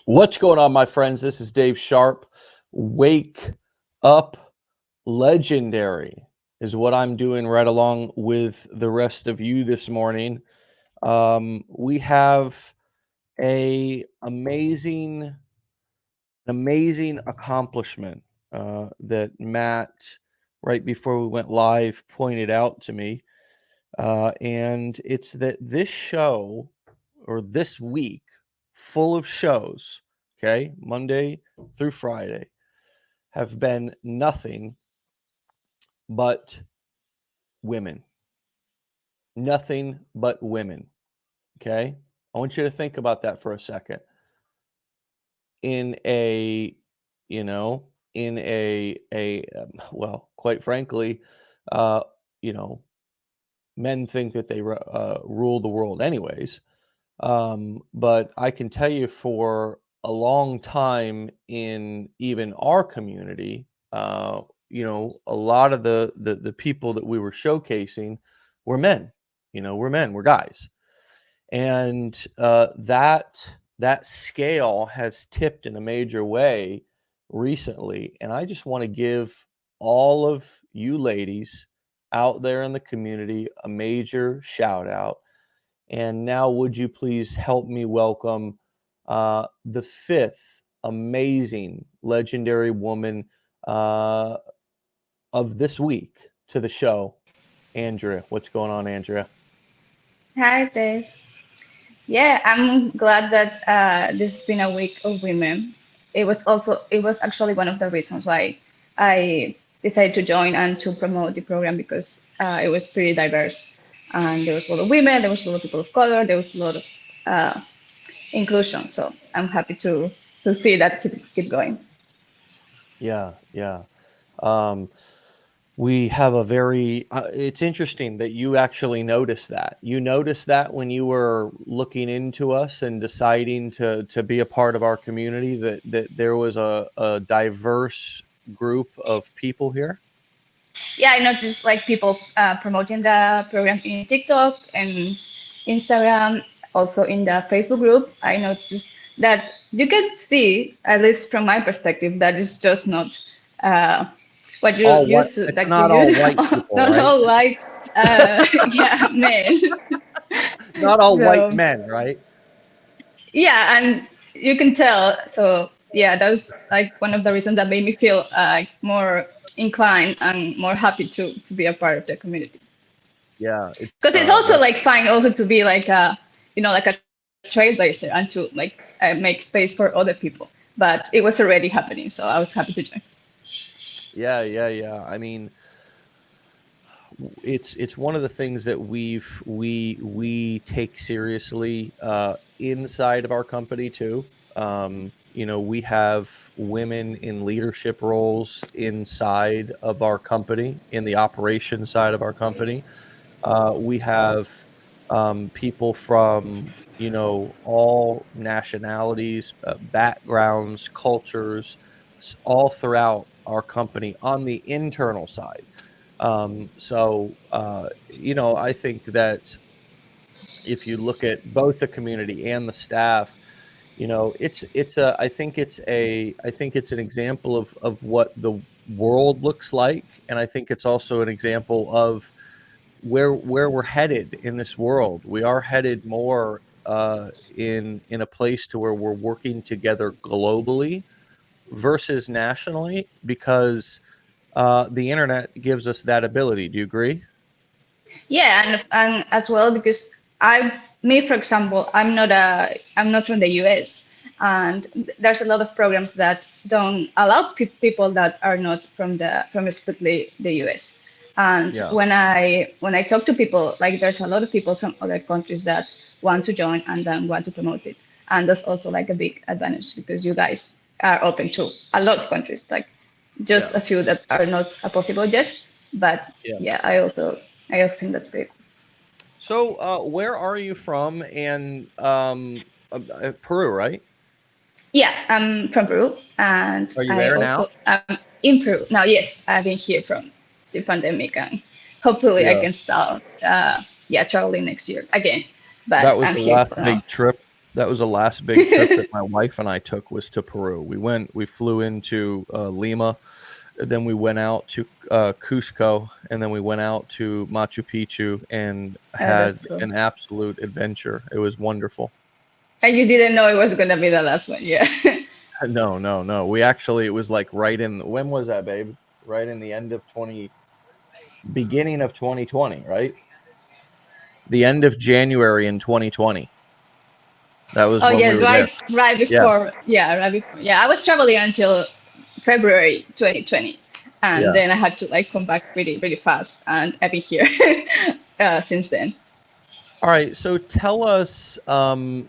What's going on, my friends? This is Dave Sharpe. Wake up legendary is what I'm doing right along with the rest of you this morning. We have an amazing accomplishment that Matt, right before we went live, pointed out to me. And it's that this show, or this week, full of shows, okay, Monday through Friday, have been nothing but women. Nothing but women. Okay. I want you to think about that for a second. In a, well, quite frankly, uh, you know, men think that they rule the world anyways. But I can tell you for a long time in even our community, a lot of the people that we were showcasing were men. We're men, we're guys, and that scale has tipped in a major way recently. And I just want to give all of you ladies out there in the community a major shout out. And now, would you please help me welcome the fifth amazing, legendary woman of this week to the show, Andrea. What's going on, Andrea? Hi, Dave. Yeah, I'm glad that this has been a week of women. It was actually one of the reasons why I decided to join and to promote the program because it was pretty diverse. And there was a lot of women, there was a lot of people of color, there was a lot of uh, inclusion. So I'm happy to see that keep going. Yeah, yeah. Um, we have a very, it's interesting that you actually noticed that. You noticed that when you were looking into us and deciding to be a part of our community, that there was a diverse group of people here. Yeah, I noticed like people promoting the program in TikTok and Instagram, also in the Facebook group. I noticed that you can see, at least from my perspective, that it's just not uh, what you All white. used to, It's like the not all usual, white people, not right? all white, yeah, men. Not all white So men, right? yeah, and you can tell. So yeah, that was like one of the reasons that made me feel more inclined and more happy to be a part of the community. Yeah, it's Because it's also that. like fine also to be like a like a trailblazer and to like make space for other people. But it was already happening, so I was happy to join. Yeah, yeah, yeah. I mean, it's one of the things that we take seriously inside of our company too. We have women in leadership roles inside of our company, in the operation side of our company. We have people from all nationalities, backgrounds, cultures, all throughout our company on the internal side. I think that if you look at both the community and the staff, it's a I think it's an example of what the world looks like, and I think it's also an example of where we're headed in this world. We are headed more in a place to where we're working together globally versus nationally, because the internet gives us that ability. Do you agree? Yeah, and as well because me for example, I'm not from the US, and there's a lot of programs that don't allow people that are not from strictly the US. And Yeah. when I talk to people, like there's a lot of people from other countries that want to join and then want to promote it, and that's also like a big advantage because you guys are open to a lot of countries, like just Yeah. a few that are not possible yet. But Yeah. yeah, I also think that's pretty cool. So, where are you from? And Peru, right? Yeah, I'm from Peru, and Are you I there now? also am in Peru now. Yes, I've been here from the pandemic, and hopefully I Yeah. can start, traveling next year again. That But was I'm the here last for now. big trip. That was the last big trip that my wife and I took, was to Peru. We flew into Lima, then we went out to Cusco, and then we went out to Machu Picchu and That's had cool. an absolute adventure. It was wonderful. And you didn't know it was gonna be the last one, yeah. No, no, no. We actually, it was like right in, when was that, babe? Right in the end of beginning of 2020, right? The end of January in 2020. That was Oh when we yeah, were there. right Yeah, before, yeah, right before. Yeah, I was traveling until February 2020, and yeah. then I had to like come back really fast, and I've been here since then. All right. So tell us about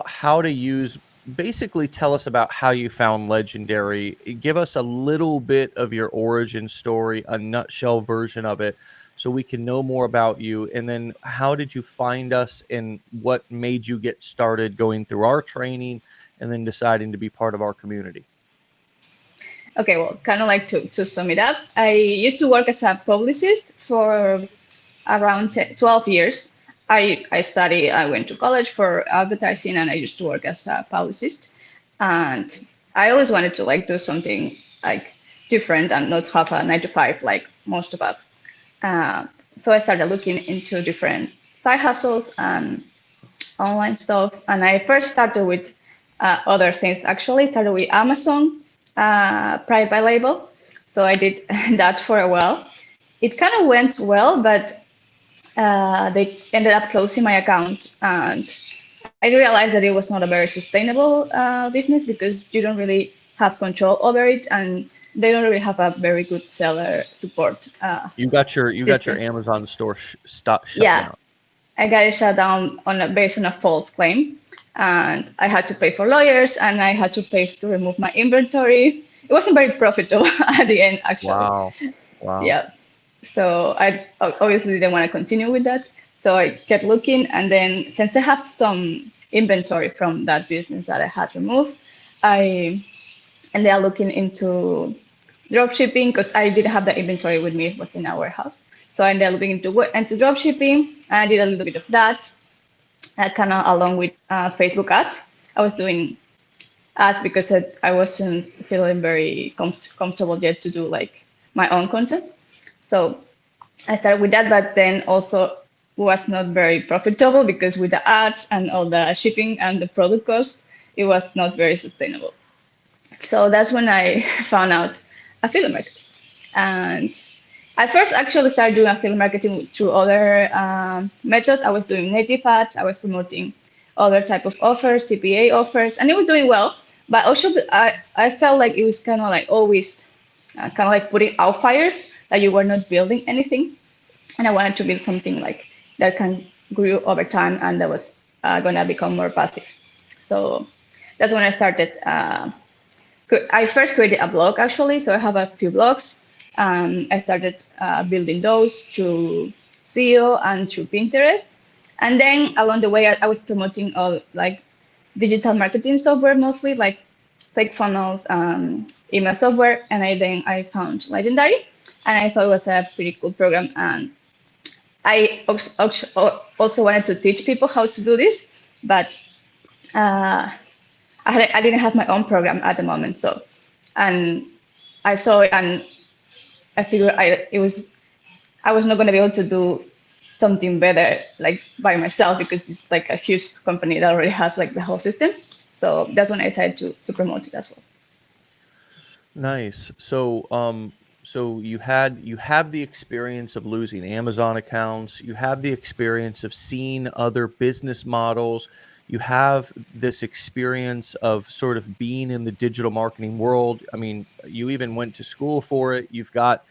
how to use. Basically, tell us about how you found Legendary. Give us a little bit of your origin story, a nutshell version of it, so we can know more about you. And then, how did you find us, and what made you get started going through our training, and then deciding to be part of our community? Okay, well, kind of like to sum it up, I used to work as a publicist for around 12 years. I went to college for advertising, and I used to work as a publicist. And I always wanted to like do something like different and not have a 9 to 5 like most of us. Uh, so I started looking into different side hustles and online stuff. And I first started with other things. Actually, started with Amazon private label. So I did that for a while. It kind of went well, but they ended up closing my account, and I realized that it was not a very sustainable business because you don't really have control over it, and they don't really have a very good seller support You got your system. Amazon store shut Yeah, down. I got it shut down based on a false claim, and I had to pay for lawyers, and I had to pay to remove my inventory. It wasn't very profitable at the end, actually. Wow, wow. Yeah. So I obviously didn't want to continue with that. So I kept looking, and then since I have some inventory from that business that I had removed, I ended up looking into drop shipping because I didn't have the inventory with me; it was in our warehouse. So I ended up looking into drop shipping. I did a little bit of that, kind of along with Facebook ads. I was doing ads because I wasn't feeling very comfortable yet to do like my own content. So I started with that, but then also was not very profitable because with the ads and all the shipping and the product cost, it was not very sustainable. So that's when I found out affiliate marketing. And I first actually started doing affiliate marketing through other methods. I was doing native ads. I was promoting other type of offers, CPA offers, and it was doing well. But also, I felt like it was kind of like always kind of like putting out fires, that you were not building anything. And I wanted to build something like that can grow over time and that was gonna become more passive. So that's when I started. I first created a blog actually, so I have a few blogs. I started building those through SEO and through Pinterest, and then along the way I was promoting all like digital marketing software, mostly like ClickFunnels, email software, and then I found Legendary, and I thought it was a pretty cool program, and I also wanted to teach people how to do this, but uh, I didn't have my own program at the moment. So, and I saw it, and I figured I was not going to be able to do something better like by myself because it's like a huge company that already has like the whole system. So that's when I decided to promote it as well. Nice. So you have the experience of losing Amazon accounts. You have the experience of seeing other business models. You have this experience of sort of being in the digital marketing world. I mean, you even went to school for it. You've got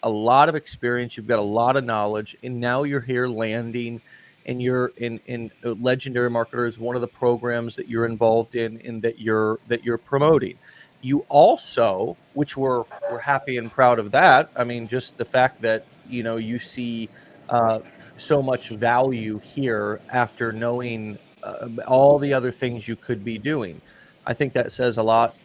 a lot of experience. You've got a lot of knowledge, and now you're here landing. And you're in Legendary Marketer is one of the programs that you're involved in, and that you're promoting. You also, which we're happy and proud of that. I mean, just the fact that you see uh, so much value here after knowing all the other things you could be doing. I think that says a lot.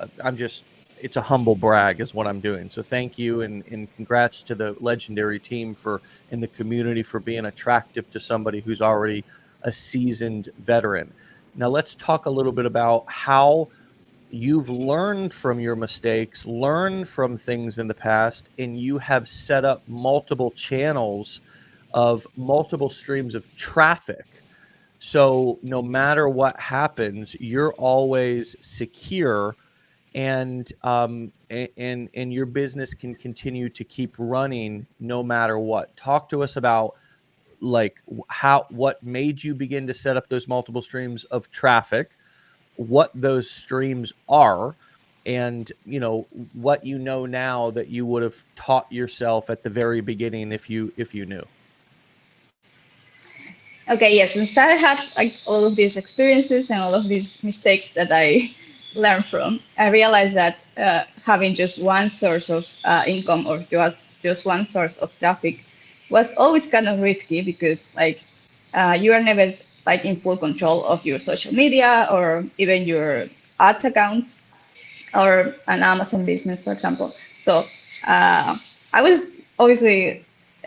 It's a humble brag is what I'm doing. So thank you, and congrats to the Legendary team for in the community for being attractive to somebody who's already a seasoned veteran. Now let's talk a little bit about how you've learned from your mistakes, learned from things in the past, and you have set up multiple channels of multiple streams of traffic. So no matter what happens, you're always secure, and your business can continue to keep running no matter what. Talk to us about like what made you begin to set up those multiple streams of traffic, what those streams are, and what now that you would have taught yourself at the very beginning if you knew. Okay, yes. Since I had like all of these experiences and all of these mistakes that I learned from, I realized that having just one source of income or just one source of traffic was always kind of risky because like you are never like in full control of your social media or even your ads accounts or an Amazon business, for example. So I was obviously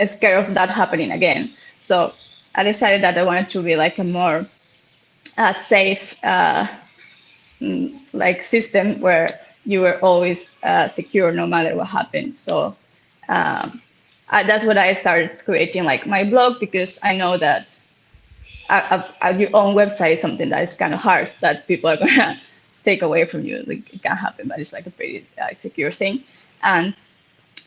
scared of that happening again. So I decided that I wanted to be like a more safe like system where you were always secure no matter what happened. So that's what I started creating like my blog, because I know that your own website is something that is kind of hard that people are gonna take away from you. Like it can happen, but it's like a pretty secure thing. And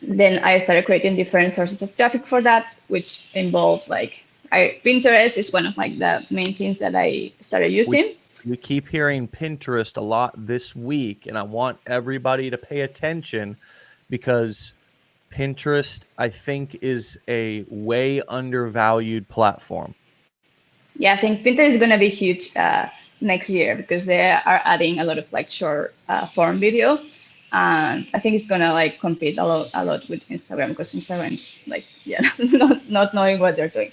then I started creating different sources of traffic for that, which involve like Pinterest is one of like the main things that I started using. We keep hearing Pinterest a lot this week, and I want everybody to pay attention because Pinterest, I think, is a way undervalued platform. Yeah, I think Pinterest is going to be huge next year because they are adding a lot of like short form video, and I think it's gonna like compete a lot with Instagram because Instagram is like not knowing what they're doing.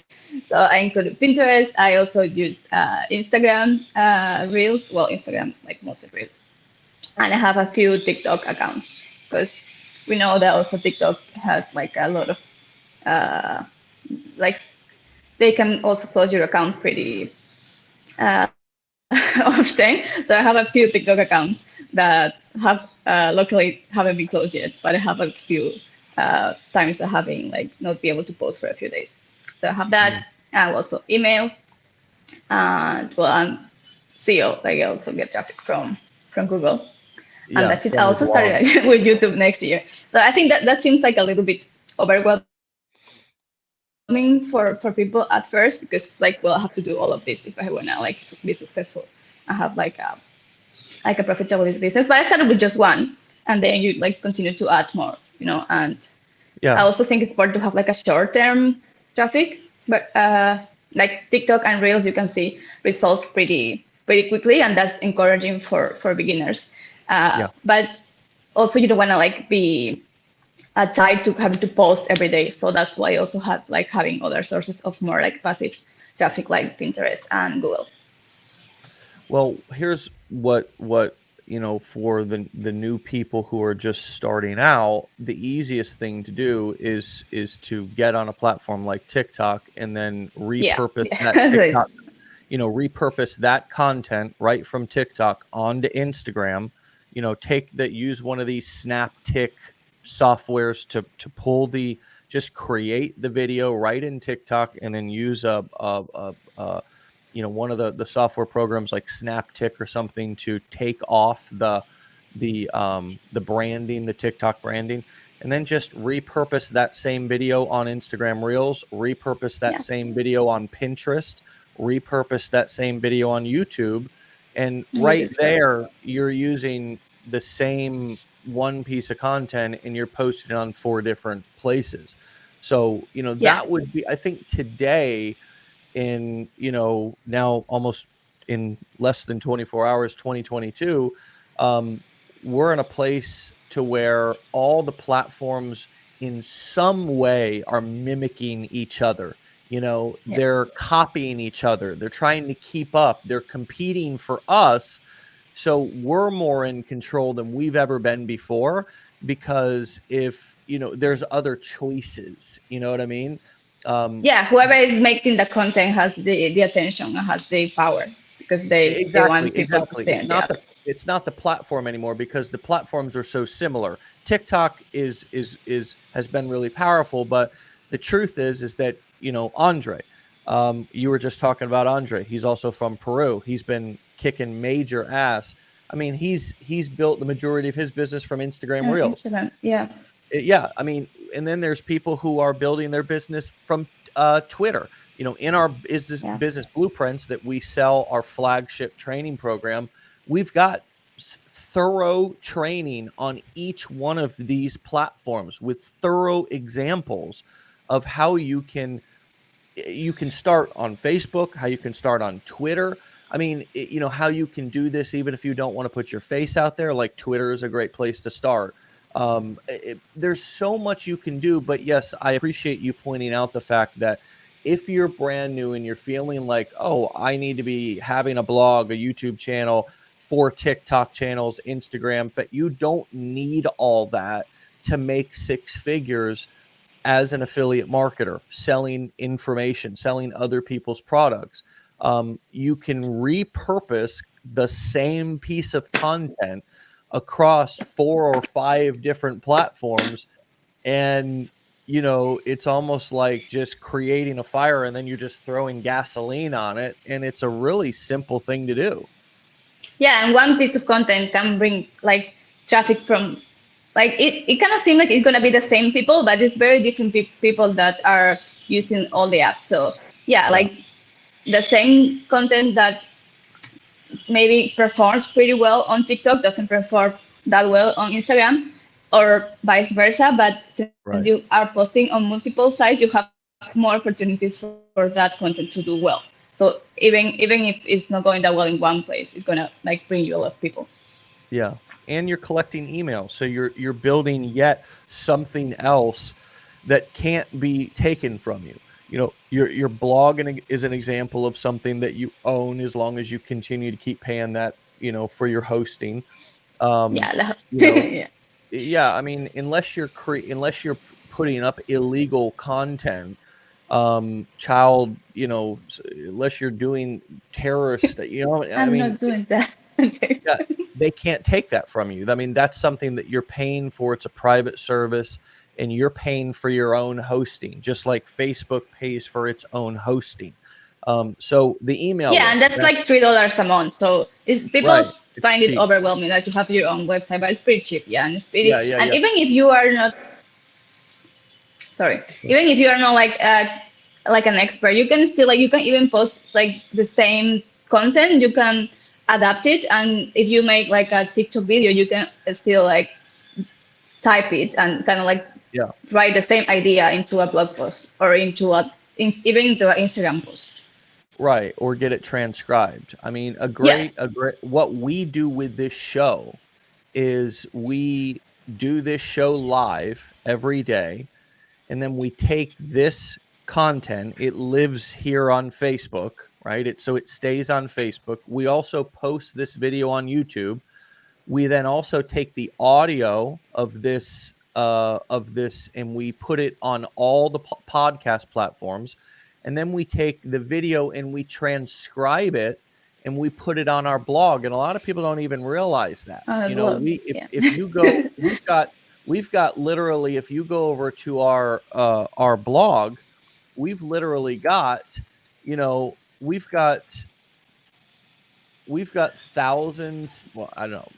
So I included Pinterest. I also use Instagram Reels. Well, Instagram like mostly Reels, and I have a few TikTok accounts because we know that also TikTok has like a lot of like they can also close your account pretty often. So I have a few TikTok accounts that have luckily haven't been closed yet, but I have a few times that having like not be able to post for a few days. So I have that. I also email, and well, I'm SEO. Like I also get traffic from Google, and Yeah, that's it. I from the also blog. started with YouTube next year. So I think that seems like a little bit overwhelming for people at first because it's like, well, I have to do all of this if I wanna like be successful. I have like a profitable business, but I started with just one, and then you like continue to add more, And I Yeah. also think it's important to have like a short-term traffic, but like TikTok and Reels, you can see results pretty quickly, and that's encouraging for beginners. Yeah. But also you don't want to like be tied to having to post every day. So that's why I also have like having other sources of more like passive traffic like Pinterest and Google. Well, here's what for the new people who are just starting out, the easiest thing to do is to get on a platform like TikTok and then Yeah, repurpose that yeah. TikTok, repurpose that content right from TikTok onto Instagram. Use one of these snap tick softwares to pull just create the video right in TikTok, and then use one of the software programs like Snaptick or something to take off the branding, the TikTok branding, and then just repurpose that same video on Instagram Reels, repurpose that Yeah. same video on Pinterest, repurpose that same video on YouTube, and right YouTube Shorts. there you're using the same one piece of content and you're posting it on 4 different places. So, Yeah. that would be, I think today, in now almost in less than 24 hours, 2022, we're in a place to where all the platforms in some way are mimicking each other. Yeah. They're copying each other, they're trying to keep up, they're competing for us. So we're more in control than we've ever been before, because if there's other choices, you know what I mean? Yeah, whoever is making the content has the attention and has the power because they want people to Exactly. stay on the app. It's not the platform anymore because the platforms are so similar. TikTok has been really powerful, but the truth is that, Andre, you were just talking about Andre. He's also from Peru. He's been kicking major ass. I mean, he's built the majority of his business from Instagram On Reels. Instagram, yeah. Yeah, I mean, and then there's people who are building their business from Twitter. In our Yeah. business blueprints that we sell, our flagship training program, we've got thorough training on each one of these platforms with thorough examples of how you can start on Facebook, how you can start on Twitter. I mean, how you can do this even if you don't want to put your face out there. Like Twitter is a great place to start. There's so much you can do, but yes, I appreciate you pointing out the fact that if you're brand new and you're feeling like, oh, I need to be having a blog, a YouTube channel, 4 TikTok channels, Instagram, you don't need all that to make 6 figures as an affiliate marketer, selling information, selling other people's products. You can repurpose the same piece of content across 4 or 5 different platforms. And, it's almost like just creating a fire and then you're just throwing gasoline on it. And it's a really simple thing to do. Yeah, and one piece of content can bring like traffic from like it kind of seems like it's gonna be the same people, but it's very different people that are using all the apps. So yeah, like the same content that maybe performs pretty well on TikTok doesn't perform that well on Instagram, or vice versa. But since Right. you are posting on multiple sites, you have more opportunities for that content to do well. So even if it's not going that well in one place, it's gonna like bring you a lot of people. Yeah. And you're collecting emails. So you're building yet something else that can't be taken from you. Your blog is an example of something that you own as long as you continue to keep paying that, for your hosting. Yeah, Yeah. yeah. Yeah, I mean, unless you're putting up illegal content, child, unless you're doing terrorist, I I'm mean, not doing that. yeah, they can't take that from you. I mean, that's something that you're paying for. It's a private service, and you're paying for your own hosting, just like Facebook pays for its own hosting. So the email Yeah, and list, that's like $3 a month. So people right? It's find it cheap. overwhelming like to have your own website, but it's pretty cheap. Yeah, and it's Yeah, pretty. yeah, And yeah. even if you are not, sorry, even if you are not like an expert, you can still like you can even post like the same content. You can adapt it, and if you make like a TikTok video, you can still like type it and kind of like Yeah. write the same idea into a blog post or even into an Instagram post. Right, or get it transcribed. I mean, Yeah. what we do with this show is we do this show live every day, and then we take this content, it lives here on Facebook, right? So it stays on Facebook. We also post this video on YouTube. We then also take the audio of this and we put it on all the podcast platforms, and then we take the video and we transcribe it and we put it on our blog. And a lot of people don't even realize that. On a blog. We Yeah. if you go, we've got literally, if you go over to our blog, we've literally got, we've got thousands. Well, I don't know,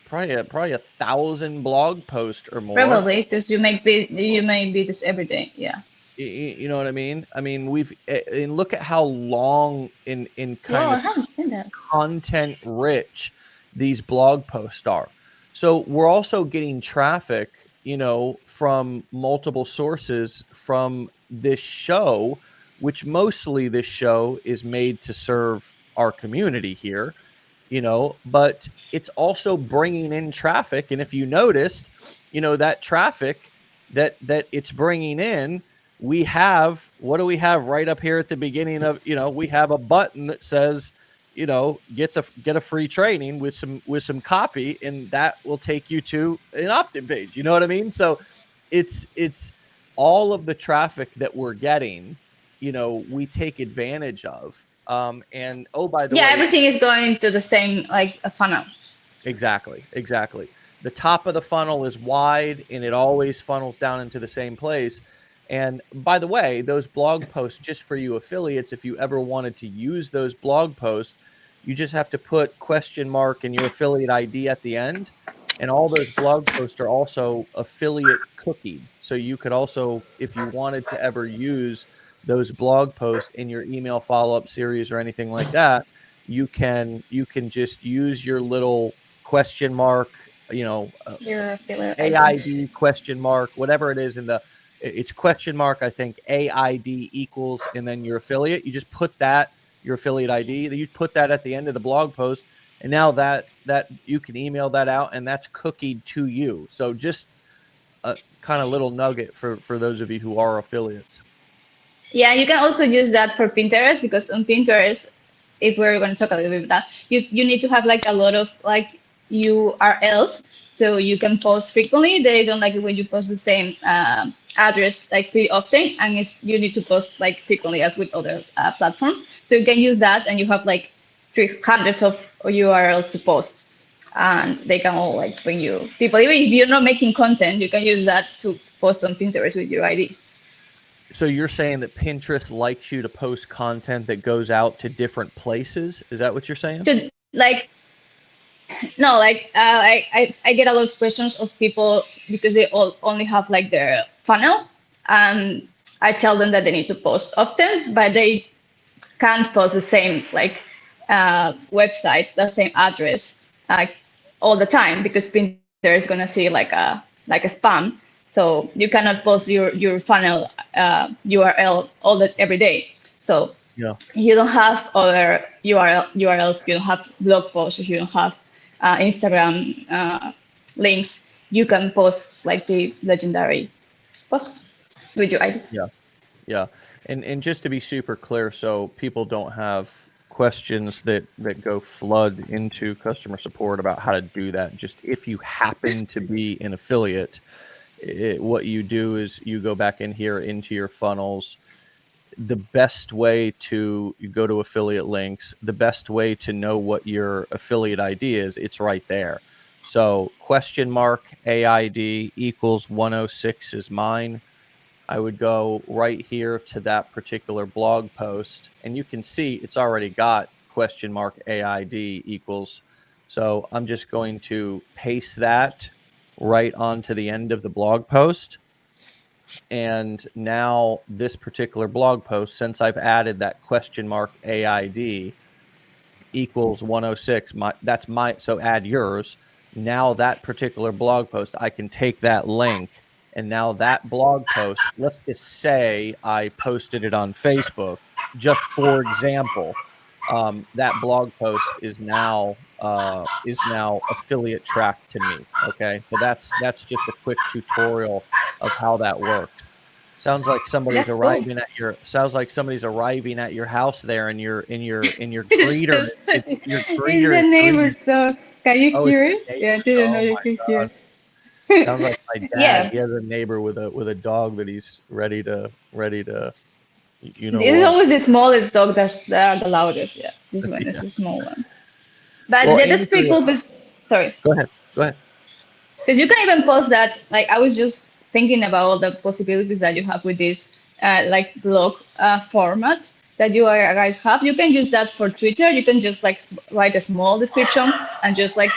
probably 1,000 blog posts or more. Probably because you make videos every day. Yeah. You know what I mean? I mean, and look at how long in Well, kind I of haven't seen that. content rich these blog posts are. So we're also getting traffic, from multiple sources from this show, which mostly this show is made to serve our community here, but it's also bringing in traffic. And if you noticed, that traffic that it's bringing in, what do we have right up here at the beginning of, we have a button that says, get a free training with some copy, and that will take you to an opt-in page. You know what I mean? So it's all of the traffic that we're getting, we take advantage of. And oh, by the Yeah, way, everything is going to the same like a funnel. exactly. The top of the funnel is wide and it always funnels down into the same place. And by the way, those blog posts, just for you affiliates, if you ever wanted to use those blog posts, you just have to put question mark and your affiliate ID at the end. And all those blog posts are also affiliate cookied. So you could also, if you wanted to ever use those blog posts in your email follow-up series or anything like that, you can just use your little question mark, Your affiliate ID. AID question mark, whatever it is it's question mark, I think AID equals, and then your affiliate. You just put that, your affiliate ID, you put that at the end of the blog post, and now that you can email that out, and that's cookied to you. So just a kind of little nugget for those of you who are affiliates. Yeah, you can also use that for Pinterest, because on Pinterest, if we're going to talk a little bit about that, you need to have like a lot of like URLs, so you can post frequently. They don't like it when you post the same address like pretty often, and you need to post like frequently as with other platforms. So you can use that, and you have like hundreds of URLs to post, and they can all like bring you people. Even if you're not making content, you can use that to post on Pinterest with your ID. So you're saying that Pinterest likes you to post content that goes out to different places? Is that what you're saying? To like no, like I get a lot of questions of people because they all only have like their funnel, and I tell them that they need to post often, but they can't post the same like website, the same address like all the time, because Pinterest is gonna see like a spam. So you cannot post your funnel URL every day. So Yeah. you don't have other URLs, you don't have blog posts, you don't have Instagram links, you can post like the legendary post with your ID. Yeah. Yeah. And just to be super clear, so people don't have questions that go flood into customer support about how to do that. Just if you happen to be an affiliate, what you do is you go back in here into your funnels. The best way to you go to affiliate links, the best way to know what your affiliate ID is, it's right there. So question mark AID equals 106 is mine. I would go right here to that particular blog post, and you can see it's already got question mark AID equals. So I'm just going to paste that right onto the end of the blog post. And now this particular blog post, since I've added that question mark AID equals 106, so add yours. Now that particular blog post, I can take that link, and now that blog post, let's just say I posted it on Facebook, just for example, that blog post is now affiliate tracked to me. Okay, so that's just a quick tutorial of how that works. Sounds like somebody's That's cool. arriving at your house there, and your It's greeter, just your it's greeter a is greeting. neighbor's dog. Can you Oh, it's hear a it? neighbor. Yeah, I didn't know Oh you my could God. hear. Sounds like my dad. Yeah, He has a neighbor with a dog that he's ready to, you know this is what? always the smallest dog that are the loudest. Yeah, this one is Yeah. a small one. But Well, that's pretty Andrea, cool because, sorry, go ahead. Go ahead. because you can even post that. Like I was just thinking about all the possibilities that you have with this like blog format that you guys have. You can use that for Twitter. You can just like write a small description and just like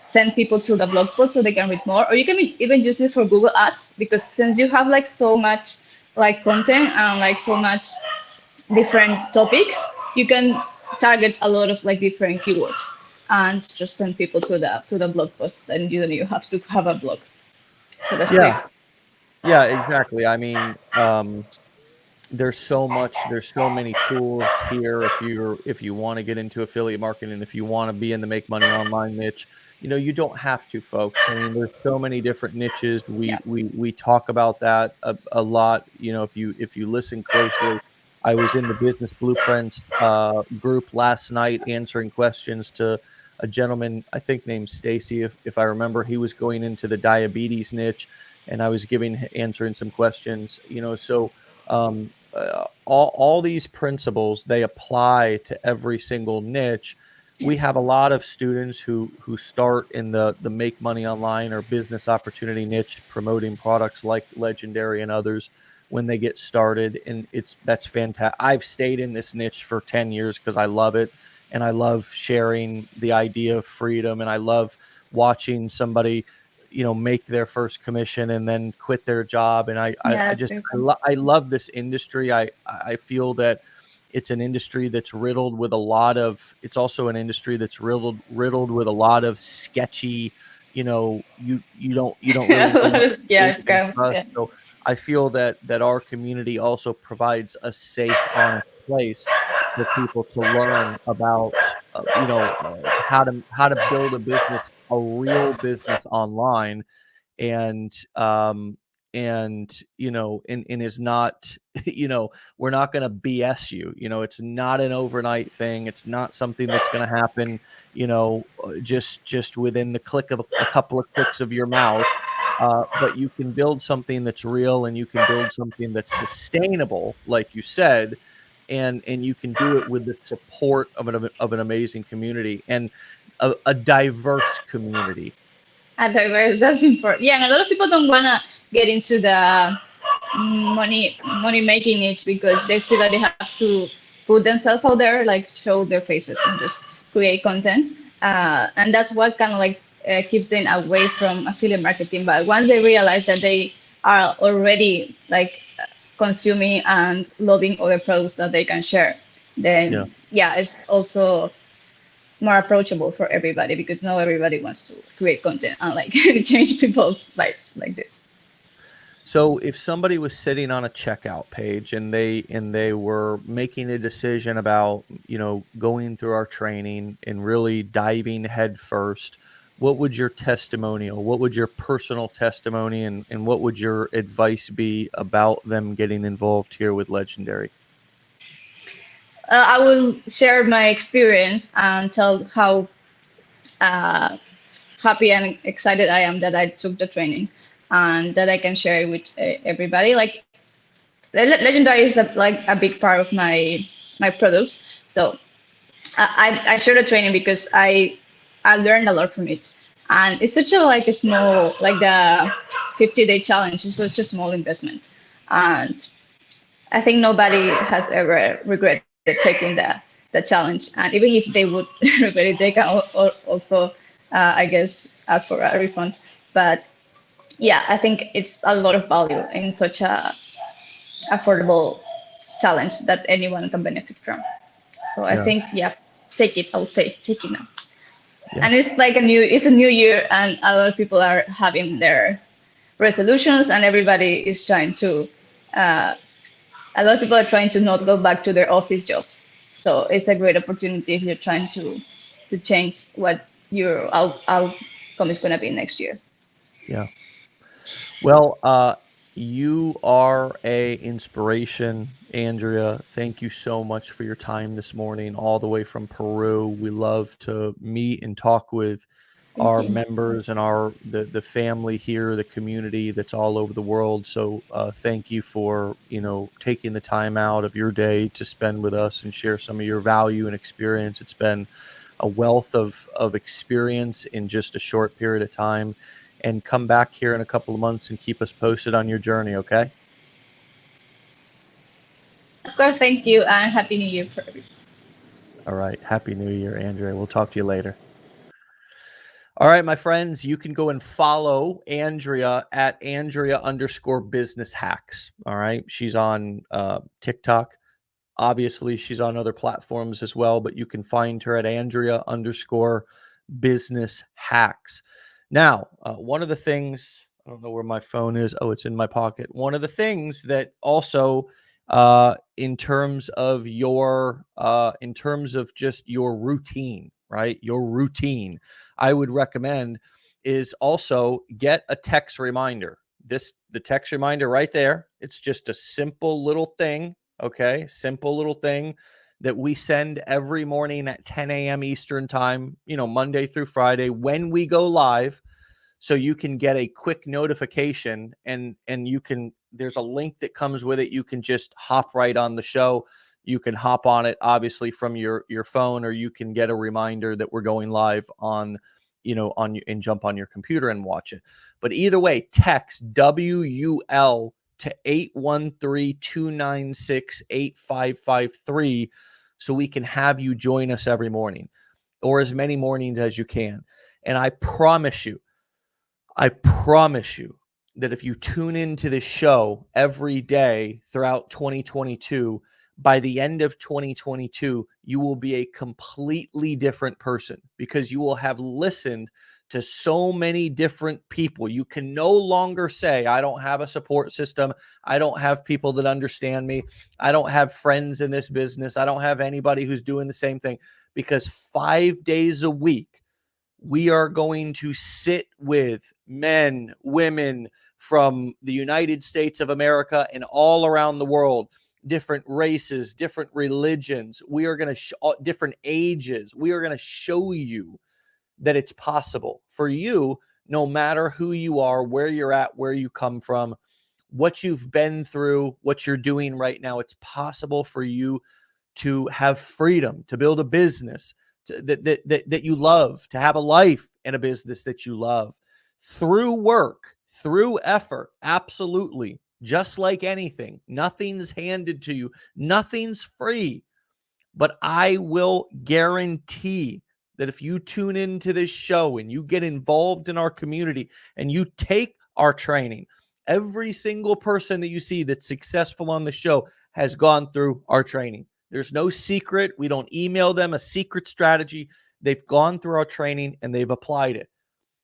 send people to the blog post so they can read more. Or you can even use it for Google Ads, because since you have like so much like content and like so much different topics, you can target a lot of like different keywords and just send people to the blog post, and you don't even have to have a blog. So that's pretty Yeah. cool. Yeah. Exactly. I mean, there's so many tools here if you want to get into affiliate marketing, if you want to be in the make money online niche. You don't have to, folks. I mean, there's so many different niches. Yeah. We talk about that a lot. If you listen closely, I was in the business blueprints group last night answering questions to a gentleman, I think named Stacy, if I remember. He was going into the diabetes niche, and I was answering some questions, so all these principles, they apply to every single niche. We have a lot of students who start in the make money online or business opportunity niche, promoting products like Legendary and others when they get started, and that's fantastic. I've stayed in this niche for 10 years because I love it, and I love sharing the idea of freedom, and I love watching somebody make their first commission and then quit their job. And Yeah, I that's just very fun. I love this industry. I feel that it's an industry that's riddled with a lot of, it's also an industry that's riddled with a lot of sketchy, you don't really A know lot what of, to yeah, take and scams. trust. Yeah. So I feel that our community also provides a safe, honest place for people to learn about, how to build a business, a real business online, and and is not, we're not going to BS you. It's not an overnight thing. It's not something that's going to happen, just within the click of a couple of clicks of your mouse. But you can build something that's real, and you can build something that's sustainable, like you said, and you can do it with the support of an amazing community, and a diverse community. And diverse, that's important. Yeah, and a lot of people don't wanna get into the money making niche because they feel that they have to put themselves out there, like show their faces and just create content. And that's what kind of like keeps them away from affiliate marketing. But once they realize that they are already like consuming and loving other products that they can share, Yeah. then yeah, it's also more approachable for everybody because not everybody wants to create content and like change people's lives like this. So if somebody was sitting on a checkout page and they were making a decision about, going through our training and really diving head first, what would your testimonial, what would your personal testimony, and what would your advice be about them getting involved here with Legendary? I will share my experience and tell how uh, happy and excited I am that I took the training and that I can share it with everybody. Like Legendary is like a big part of my products. So I share the training because I learned a lot from it, and it's such a like a small like the 50-day challenge is such a small investment, and I think nobody has ever regretted taking the challenge, and even if they would regret it, they can also I guess ask for a refund. But yeah, I think it's a lot of value in such a affordable challenge that anyone can benefit from. So I Yeah. think yeah, take it. I'll say take it now. Yeah. And it's like it's a new year, and a lot of people are having their resolutions, and everybody is trying to. Uh, a lot of people are trying to not go back to their office jobs. So it's a great opportunity if you're trying to change what your outcome is going to be next year. Yeah. Well, you are a inspiration, Andrea. Thank you so much for your time this morning, all the way from Peru. We love to meet and talk with Thank our you. members and the family here, the community that's all over the world. So thank you for taking the time out of your day to spend with us and share some of your value and experience. It's been a wealth of experience in just a short period of time. And come back here in a couple of months and keep us posted on your journey. Okay. Of course, thank you, and happy New Year for everybody. All right. Happy New Year, Andrea. We'll talk to you later. All right, my friends, you can go and follow Andrea at Andrea_business hacks. All right. She's on TikTok. Obviously, she's on other platforms as well, but you can find her at Andrea_business hacks. Now, one of the things, I don't know where my phone is. Oh, it's in my pocket. One of the things that also, in terms of just your routine, right? Your routine, I would recommend is also get a text reminder. The text reminder right there. It's just a simple little thing. Okay. Simple little thing that we send every morning at 10 a.m. Eastern time, Monday through Friday when we go live. so you can get a quick notification, and there's a link that comes with it. You can just hop right on the show. You can hop on it obviously from your phone, or you can get a reminder that we're going live on, and jump on your computer and watch it. But either way, text WUL to 813-296-8553 so we can have you join us every morning, or as many mornings as you can. And I promise you that if you tune into this show every day throughout 2022, by the end of 2022, you will be a completely different person, because you will have listened to so many different people. You can no longer say, I don't have a support system. I don't have people that understand me. I don't have friends in this business. I don't have anybody who's doing the same thing. Because 5 days a week, we are going to sit with men, women from the United States of America and all around the world, different races, different religions. We are going to different ages. We are going to show you that it's possible for you, no matter who you are, where you're at, where you come from, what you've been through, what you're doing right now. It's possible for you to have freedom, to build a business that you love, to have a life and a business that you love through work, through effort. Absolutely. Just like anything, nothing's handed to you. Nothing's free. But I will guarantee that if you tune into this show and you get involved in our community and you take our training, every single person that you see that's successful on the show has gone through our training. There's no secret. We don't email them a secret strategy. They've gone through our training and they've applied it.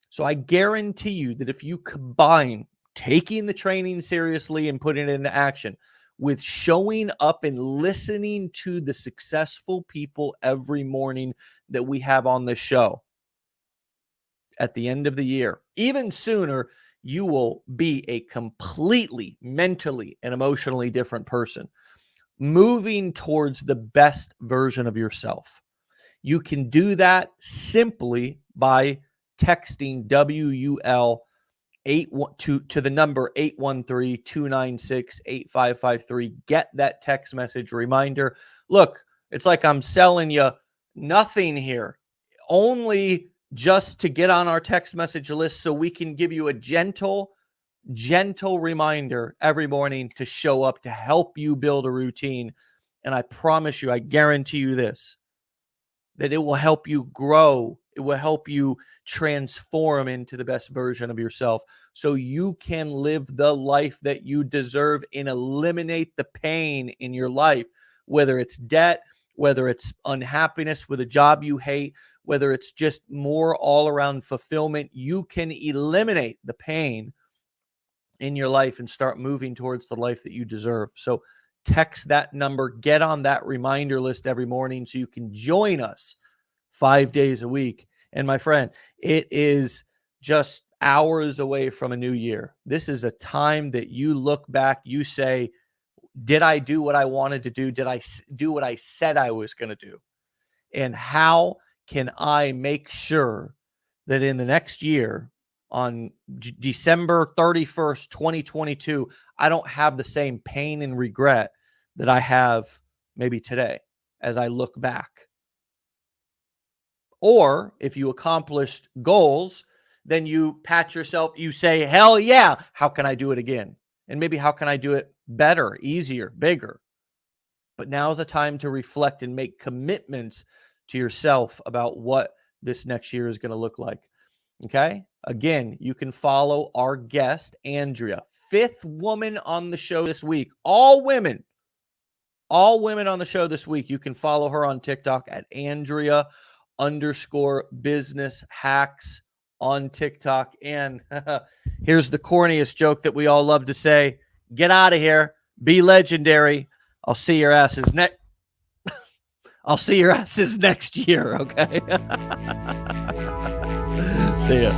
So I guarantee you that if you combine taking the training seriously and putting it into action with showing up and listening to the successful people every morning that we have on the show, at the end of the year, even sooner, you will be a completely mentally and emotionally different person, moving towards the best version of yourself. You can do that simply by texting WUL to the number 813-296-8553. Get that text message reminder. Look, it's like I'm selling you nothing here, only just to get on our text message list so we can give you a gentle reminder every morning to show up, to help you build a routine. And I promise you, I guarantee you this, that it will help you grow. It will help you transform into the best version of yourself so you can live the life that you deserve and eliminate the pain in your life, whether it's debt, whether it's unhappiness with a job you hate, whether it's just more all-around fulfillment. You can eliminate the pain in your life and start moving towards the life that you deserve. So text that number, get on that reminder list every morning so you can join us 5 days a week. And my friend, it is just hours away from a new year. This is a time that you look back, you say, did I do what I wanted to do? Did I do what I said I was going to do? And how can I make sure that in the next year, on December 31st, 2022, I don't have the same pain and regret that I have maybe today as I look back? Or if you accomplished goals, then you pat yourself, you say, hell yeah, how can I do it again? And maybe how can I do it better, easier, bigger? But now is the time to reflect and make commitments to yourself about what this next year is going to look like. Okay? Again, you can follow our guest, Andrea, 5th woman on the show this week. All women on the show this week. You can follow her on TikTok at Andrea_business hacks on TikTok. And here's the corniest joke that we all love to say: get out of here, be legendary. I'll see your asses next. I'll see your asses next year. Okay. See ya.